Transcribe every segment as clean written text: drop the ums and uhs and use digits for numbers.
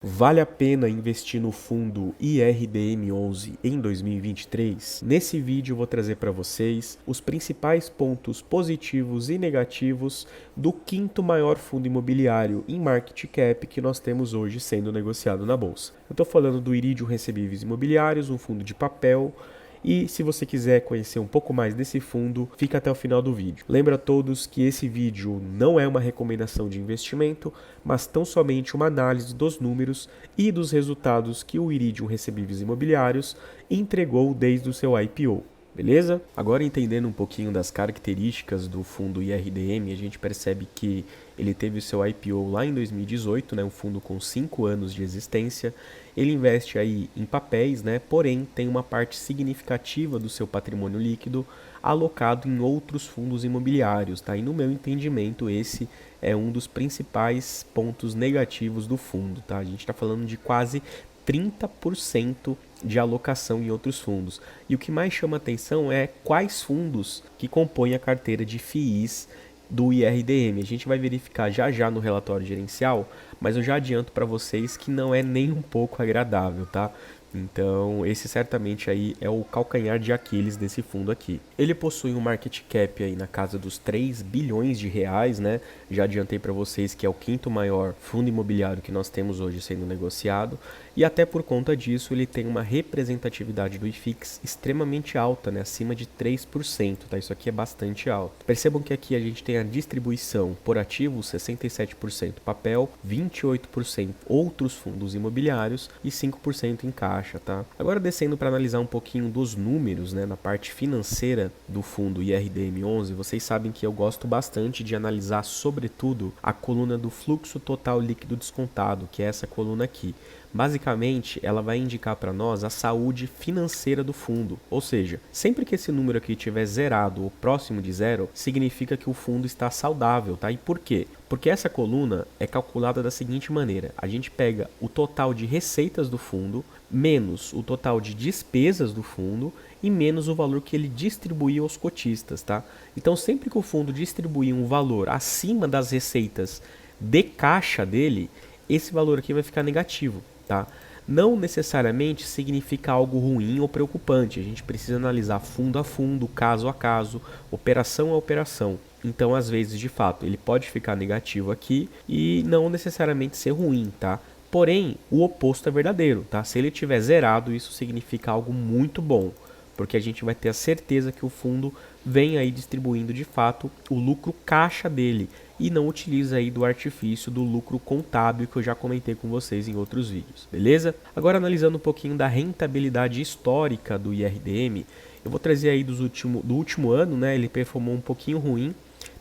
Vale a pena investir no fundo IRDM11 em 2023? Nesse vídeo eu vou trazer para vocês os principais pontos positivos e negativos do quinto maior fundo imobiliário em market cap que nós temos hoje sendo negociado na bolsa. Eu estou falando do Iridium Recebíveis Imobiliários, um fundo de papel. E se você quiser conhecer um pouco mais desse fundo, fica até o final do vídeo. Lembra a todos que esse vídeo não é uma recomendação de investimento, mas tão somente uma análise dos números e dos resultados que o Iridium Recebíveis Imobiliários entregou desde o seu IPO. Beleza? Agora, entendendo um pouquinho das características do fundo IRDM, a gente percebe que ele teve o seu IPO lá em 2018, né, um fundo com 5 anos de existência. Ele investe aí em papéis, né, porém tem uma parte significativa do seu patrimônio líquido alocado em outros fundos imobiliários, tá? E no meu entendimento, esse é um dos principais pontos negativos do fundo, tá? A gente está falando de quase 30% de alocação em outros fundos. E o que mais chama atenção é quais fundos que compõem a carteira de FIIs do IRDM. A gente vai verificar já no relatório gerencial, mas eu já adianto para vocês que não é nem um pouco agradável, tá? Então, esse certamente aí é o calcanhar de Aquiles desse fundo aqui. Ele possui um market cap aí na casa dos 3 bilhões de reais, né? Já adiantei para vocês que é o quinto maior fundo imobiliário que nós temos hoje sendo negociado. E até por conta disso, ele tem uma representatividade do IFIX extremamente alta, né? Acima de 3%, tá? Isso aqui é bastante alto. Percebam que aqui a gente tem a distribuição por ativos, 67% papel, 28% outros fundos imobiliários e 5% em caixa. Tá? Agora descendo para analisar um pouquinho dos números, né, na parte financeira do fundo IRDM11, vocês sabem que eu gosto bastante de analisar sobretudo a coluna do fluxo total líquido descontado, que é essa coluna aqui. Basicamente, ela vai indicar para nós a saúde financeira do fundo, ou seja, sempre que esse número aqui estiver zerado ou próximo de zero, significa que o fundo está saudável, tá? E por quê? Porque essa coluna é calculada da seguinte maneira: a gente pega o total de receitas do fundo, menos o total de despesas do fundo e menos o valor que ele distribuiu aos cotistas, tá? Então, sempre que o fundo distribuir um valor acima das receitas de caixa dele, esse valor aqui vai ficar negativo, tá? Não necessariamente significa algo ruim ou preocupante. A gente precisa analisar fundo a fundo, caso a caso, operação a operação. Então, às vezes, de fato, ele pode ficar negativo aqui e não necessariamente ser ruim, tá? Porém, o oposto é verdadeiro, tá? Se ele tiver zerado, isso significa algo muito bom, porque a gente vai ter a certeza que o fundo vem aí distribuindo de fato o lucro caixa dele e não utiliza aí do artifício do lucro contábil que eu já comentei com vocês em outros vídeos, beleza? Agora, analisando um pouquinho da rentabilidade histórica do IRDM, eu vou trazer aí do último ano, né? Ele performou um pouquinho ruim,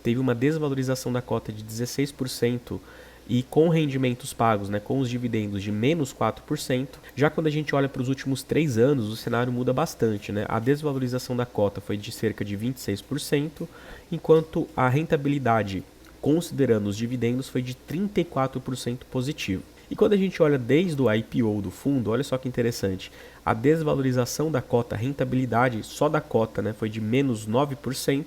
teve uma desvalorização da cota de 16%, e com rendimentos pagos, né, com os dividendos de menos 4%, já quando a gente olha para os últimos 3 anos, o cenário muda bastante, né? A desvalorização da cota foi de cerca de 26%, enquanto a rentabilidade, considerando os dividendos, foi de 34% positivo. E quando a gente olha desde o IPO do fundo, olha só que interessante, a desvalorização da cota, a rentabilidade só da cota, né, foi de menos 9%,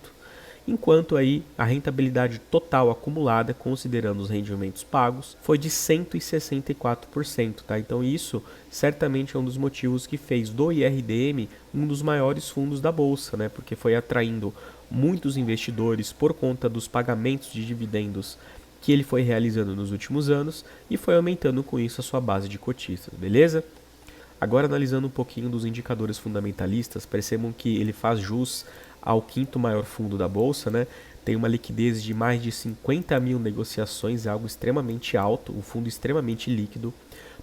enquanto aí a rentabilidade total acumulada, considerando os rendimentos pagos, foi de 164%, tá? Então isso certamente é um dos motivos que fez do IRDM um dos maiores fundos da bolsa, né? Porque foi atraindo muitos investidores por conta dos pagamentos de dividendos que ele foi realizando nos últimos anos e foi aumentando com isso a sua base de cotistas, beleza? Agora, analisando um pouquinho dos indicadores fundamentalistas, percebam que ele faz jus ao quinto maior fundo da bolsa, né? Tem uma liquidez de mais de 50 mil negociações, é algo extremamente alto, um fundo extremamente líquido.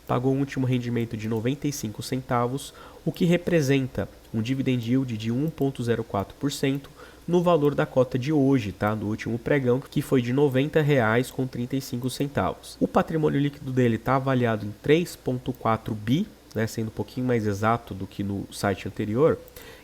Pagou um último rendimento de 95 centavos, o que representa um dividend yield de 1,04% no valor da cota de hoje, tá? Do último pregão, que foi de R$ 90,35. O patrimônio líquido dele está avaliado em 3,4 bi, né, sendo um pouquinho mais exato do que no site anterior,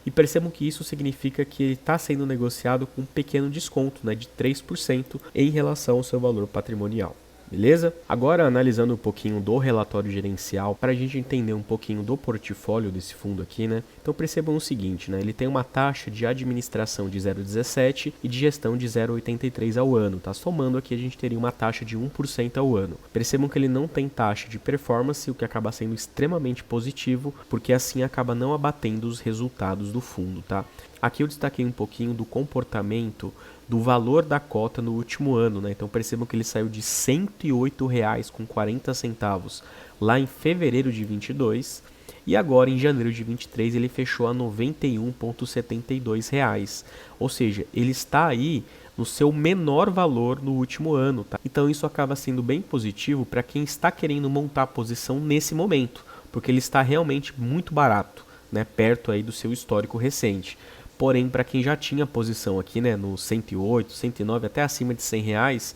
e percebam que isso significa que ele está sendo negociado com um pequeno desconto, né, de 3% em relação ao seu valor patrimonial. Beleza? Agora, analisando um pouquinho do relatório gerencial, para a gente entender um pouquinho do portfólio desse fundo aqui, né? Então percebam o seguinte, né? Ele tem uma taxa de administração de 0,17 e de gestão de 0,83 ao ano, tá? Somando aqui a gente teria uma taxa de 1% ao ano. Percebam que ele não tem taxa de performance, o que acaba sendo extremamente positivo, porque assim acaba não abatendo os resultados do fundo, tá? Aqui eu destaquei um pouquinho do comportamento do valor da cota no último ano, né? Então percebam que ele saiu de R$ 108,40 lá em fevereiro de 22 e agora em janeiro de 23 ele fechou a R$ 91,72. Ou seja, ele está aí no seu menor valor no último ano, tá? Então isso acaba sendo bem positivo para quem está querendo montar a posição nesse momento, porque ele está realmente muito barato, né? Perto aí do seu histórico recente. Porém, para quem já tinha posição aqui, né, no 108, 109, até acima de R$ 100,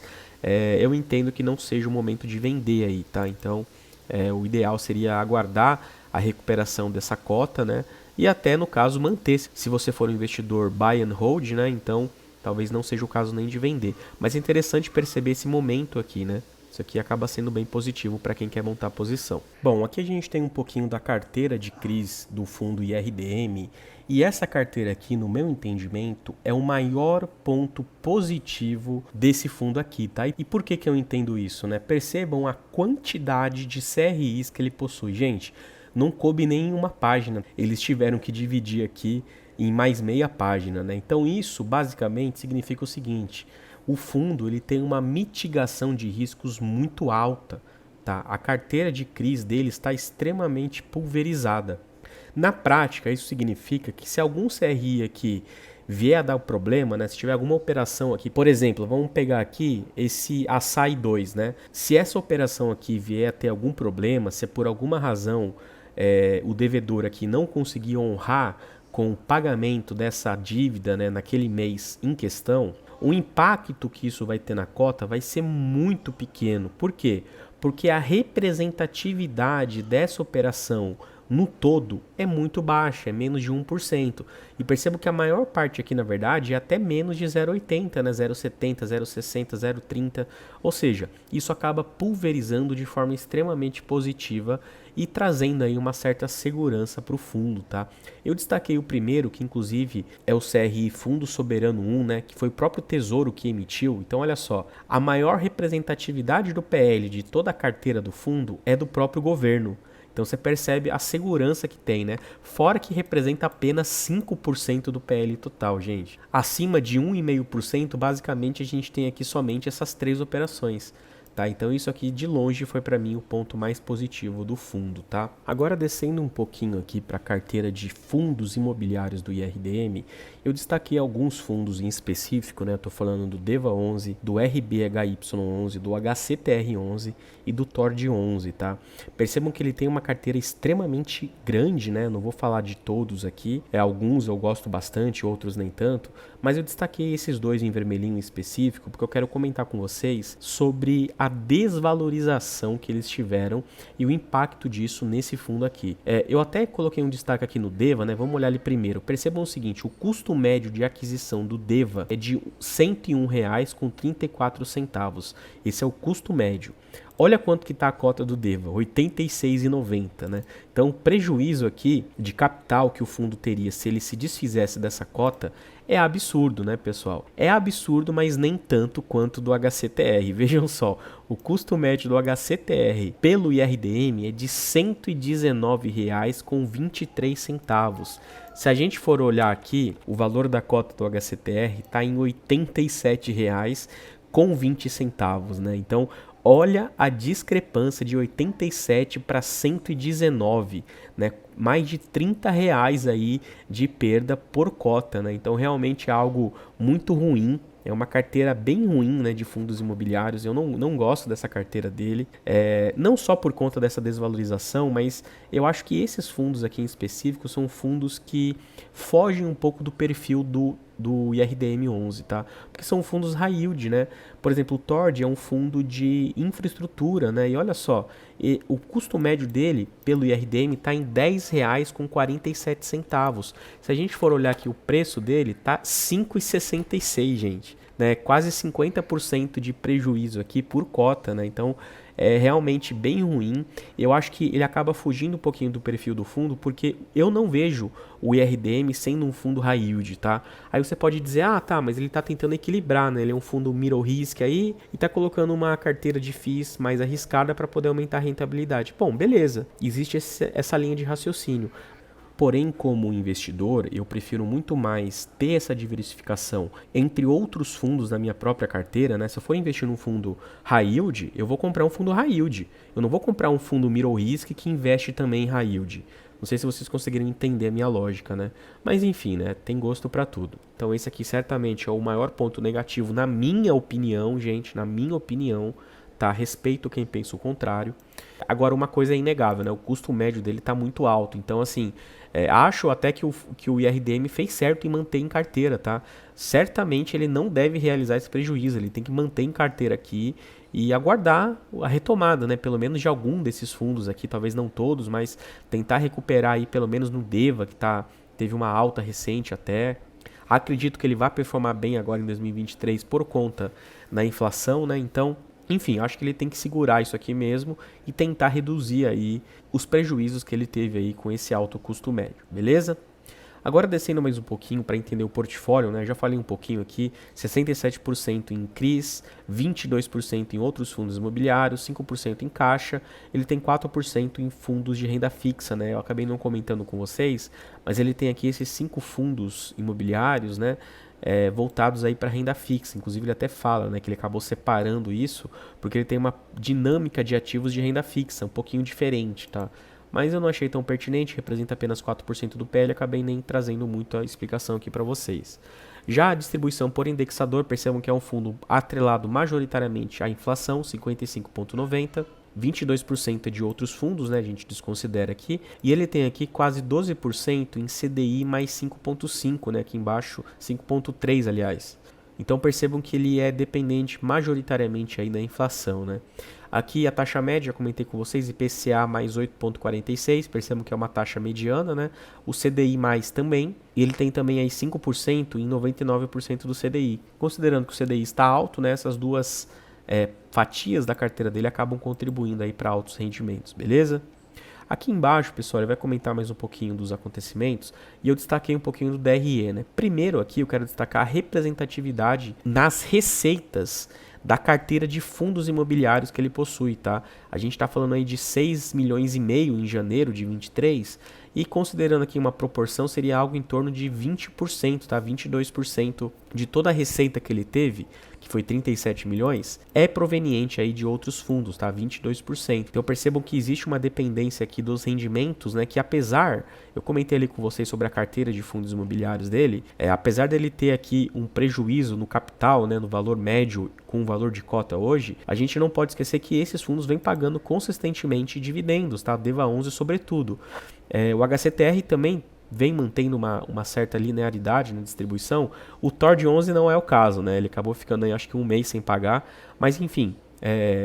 eu entendo que não seja o momento de vender aí, tá? Então, o ideal seria aguardar a recuperação dessa cota, né? E até, no caso, manter. Se você for um investidor buy and hold, né? Então, talvez não seja o caso nem de vender. Mas é interessante perceber esse momento aqui, né? Isso aqui acaba sendo bem positivo para quem quer montar a posição. Bom, aqui a gente tem um pouquinho da carteira de CRIs do fundo IRDM. E essa carteira aqui, no meu entendimento, é o maior ponto positivo desse fundo aqui, tá? E por que eu entendo isso, né? Percebam a quantidade de CRIs que ele possui. Gente, não coube nem em uma página. Eles tiveram que dividir aqui em mais meia página, né? Então isso basicamente significa o seguinte: o fundo ele tem uma mitigação de riscos muito alta, tá? A carteira de CRIs dele está extremamente pulverizada. Na prática, isso significa que se algum CRI aqui vier a dar problema, né? Se tiver alguma operação aqui, por exemplo, vamos pegar aqui esse Açaí 2, né? Se essa operação aqui vier a ter algum problema, se por alguma razão o devedor aqui não conseguir honrar com o pagamento dessa dívida, né, naquele mês em questão, o impacto que isso vai ter na cota vai ser muito pequeno. Por quê? Porque a representatividade dessa operação no todo é muito baixa, é menos de 1%. E percebo que a maior parte aqui, na verdade, é até menos de 0,80, né? 0,70, 0,60, 0,30. Ou seja, isso acaba pulverizando de forma extremamente positiva e trazendo aí uma certa segurança para o fundo, tá? Eu destaquei o primeiro, que inclusive é o CRI Fundo Soberano 1, né? Que foi o próprio Tesouro que emitiu. Então, olha só, a maior representatividade do PL de toda a carteira do fundo é do próprio governo. Então você percebe a segurança que tem, né? Fora que representa apenas 5% do PL total, gente. Acima de 1,5%, basicamente a gente tem aqui somente essas 3 operações. Tá? Então isso aqui de longe foi para mim o ponto mais positivo do fundo, tá? Agora descendo um pouquinho aqui para a carteira de fundos imobiliários do IRDM, eu destaquei alguns fundos em específico, né? Eu tô falando do DEVA 11, do RBHY 11, do HCTR 11 e do TORD 11, tá? Percebam que ele tem uma carteira extremamente grande, né? Não vou falar de todos aqui, alguns eu gosto bastante, outros nem tanto, mas eu destaquei esses dois em vermelhinho em específico porque eu quero comentar com vocês sobre a desvalorização que eles tiveram e o impacto disso nesse fundo aqui. Eu até coloquei um destaque aqui no DEVA, né? Vamos olhar ali primeiro. Percebam o seguinte: o custo médio de aquisição do DEVA é de R$ 101,34. Esse é o custo médio. Olha quanto que está a cota do DEVA, R$ 86,90, né? Então o prejuízo aqui de capital que o fundo teria se ele se desfizesse dessa cota é absurdo, né, pessoal? É absurdo, mas nem tanto quanto do HCTR. Vejam só, o custo médio do HCTR pelo IRDM é de R$ 119,23. Se a gente for olhar aqui, o valor da cota do HCTR está em R$ 87,20, né? Então, olha a discrepância de 87 para 119, né? Mais de R$ 30 aí de perda por cota, né? Então realmente é algo muito ruim. É uma carteira bem ruim, né, de fundos imobiliários. Eu não gosto dessa carteira dele. Não só por conta dessa desvalorização, mas eu acho que esses fundos aqui em específico são fundos que fogem um pouco do perfil do IRDM 11, tá? Porque são fundos high yield, né? Por exemplo, o TORD é um fundo de infraestrutura, né? E olha só, o custo médio dele pelo IRDM está em R$ 10,47. Se a gente for olhar aqui o preço dele, tá 5,66, gente. né, quase 50% de prejuízo aqui por cota, né? Então é realmente bem ruim. Eu acho que ele acaba fugindo um pouquinho do perfil do fundo, porque eu não vejo o IRDM sendo um fundo high yield, tá? Aí você pode dizer, ah, tá, mas ele tá tentando equilibrar, né? Ele é um fundo middle risk aí e tá colocando uma carteira de FIIs mais arriscada para poder aumentar a rentabilidade. Bom, beleza, existe essa linha de raciocínio. Porém, como investidor, eu prefiro muito mais ter essa diversificação entre outros fundos na minha própria carteira, né? Se eu for investir num fundo high yield, eu vou comprar um fundo high yield. Eu não vou comprar um fundo middle risk que investe também em high yield. Não sei se vocês conseguiram entender a minha lógica, né? Mas enfim, né? Tem gosto para tudo. Então esse aqui certamente é o maior ponto negativo, na minha opinião, gente, na minha opinião, tá? Respeito quem pensa o contrário. Agora, uma coisa é inegável, né? O custo médio dele está muito alto. Então, assim, acho até que o IRDM fez certo em manter em carteira, tá? Certamente ele não deve realizar esse prejuízo. Ele tem que manter em carteira aqui e aguardar a retomada, né? Pelo menos de algum desses fundos aqui, talvez não todos, mas tentar recuperar aí pelo menos no DEVA, que teve uma alta recente até. Acredito que ele vai performar bem agora em 2023 por conta da inflação, né? Então, enfim, acho que ele tem que segurar isso aqui mesmo e tentar reduzir aí os prejuízos que ele teve aí com esse alto custo médio, beleza? Agora descendo mais um pouquinho para entender o portfólio, né? Já falei um pouquinho aqui, 67% em CRIs, 22% em outros fundos imobiliários, 5% em caixa, ele tem 4% em fundos de renda fixa, né? Eu acabei não comentando com vocês, mas ele tem aqui esses 5 fundos imobiliários, né? Voltados aí para renda fixa. Inclusive ele até fala, né, que ele acabou separando isso porque ele tem uma dinâmica de ativos de renda fixa um pouquinho diferente, tá? Mas eu não achei tão pertinente, representa apenas 4% do PL, acabei nem trazendo muito a explicação aqui para vocês. Já a distribuição por indexador, percebam que é um fundo atrelado majoritariamente à inflação, 55,90%. 22% é de outros fundos, né, a gente desconsidera aqui, e ele tem aqui quase 12% em CDI mais 5,5, né, aqui embaixo 5,3 aliás. Então percebam que ele é dependente majoritariamente aí da inflação, né. Aqui a taxa média, comentei com vocês, IPCA mais 8,46, percebam que é uma taxa mediana, né, o CDI mais também, e ele tem também aí 5% em 99% do CDI. Considerando que o CDI está alto, né, essas duas fatias da carteira dele acabam contribuindo aí para altos rendimentos, beleza? Aqui embaixo, pessoal, ele vai comentar mais um pouquinho dos acontecimentos e eu destaquei um pouquinho do DRE, né? Primeiro aqui eu quero destacar a representatividade nas receitas da carteira de fundos imobiliários que ele possui, tá? A gente está falando aí de 6,5 milhões em janeiro de 23 e considerando aqui uma proporção seria algo em torno de 20%, tá? 22% de toda a receita que ele teve, que foi 37 milhões, é proveniente aí de outros fundos, tá? 22%. Então percebam que existe uma dependência aqui dos rendimentos, né? Que apesar, eu comentei ali com vocês sobre a carteira de fundos imobiliários dele, apesar dele ter aqui um prejuízo no capital, né? No valor médio com o valor de cota hoje, a gente não pode esquecer que esses fundos vêm pagando consistentemente dividendos, tá? DEVA 11 sobretudo. O HCTR também vem mantendo uma certa linearidade na distribuição. O TORD 11 não é o caso, né? Ele acabou ficando aí acho que um mês sem pagar, mas enfim,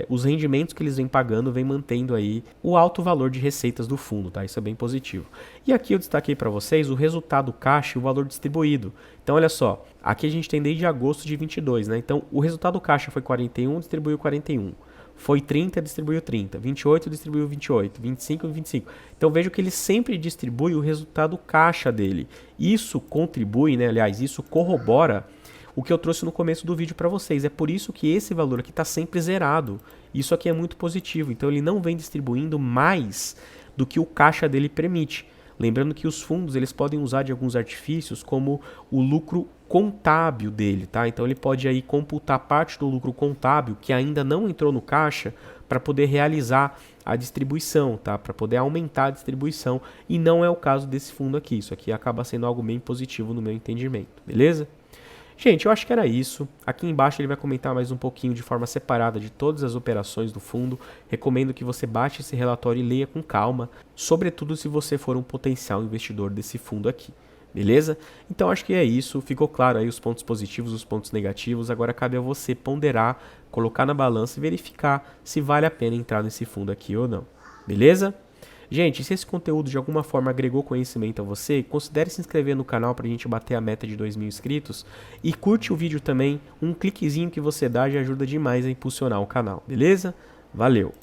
os rendimentos que eles vêm pagando vêm mantendo aí o alto valor de receitas do fundo, tá? Isso é bem positivo. E aqui eu destaquei para vocês o resultado caixa e o valor distribuído. Então olha só, aqui a gente tem desde agosto de 22, né? Então o resultado caixa foi 41, distribuiu 41. Foi 30, distribuiu 30. 28, distribuiu 28. 25, 25. Então vejo que ele sempre distribui o resultado caixa dele. Isso contribui, né? Aliás, isso corrobora o que eu trouxe no começo do vídeo para vocês. É por isso que esse valor aqui está sempre zerado. Isso aqui é muito positivo. Então ele não vem distribuindo mais do que o caixa dele permite. Lembrando que os fundos eles podem usar de alguns artifícios como o lucro contábil dele, tá? Então ele pode aí computar parte do lucro contábil que ainda não entrou no caixa para poder realizar a distribuição, tá? Para poder aumentar a distribuição e não é o caso desse fundo aqui. Isso aqui acaba sendo algo bem positivo no meu entendimento, beleza? Gente, eu acho que era isso. Aqui embaixo ele vai comentar mais um pouquinho de forma separada de todas as operações do fundo. Recomendo que você baixe esse relatório e leia com calma, sobretudo se você for um potencial investidor desse fundo aqui. Beleza? Então acho que é isso. Ficou claro aí os pontos positivos, os pontos negativos. Agora cabe a você ponderar, colocar na balança e verificar se vale a pena entrar nesse fundo aqui ou não. Beleza? Gente, se esse conteúdo de alguma forma agregou conhecimento a você, considere se inscrever no canal pra gente bater a meta de 2.000 inscritos e curte o vídeo também, um cliquezinho que você dá já ajuda demais a impulsionar o canal, beleza? Valeu!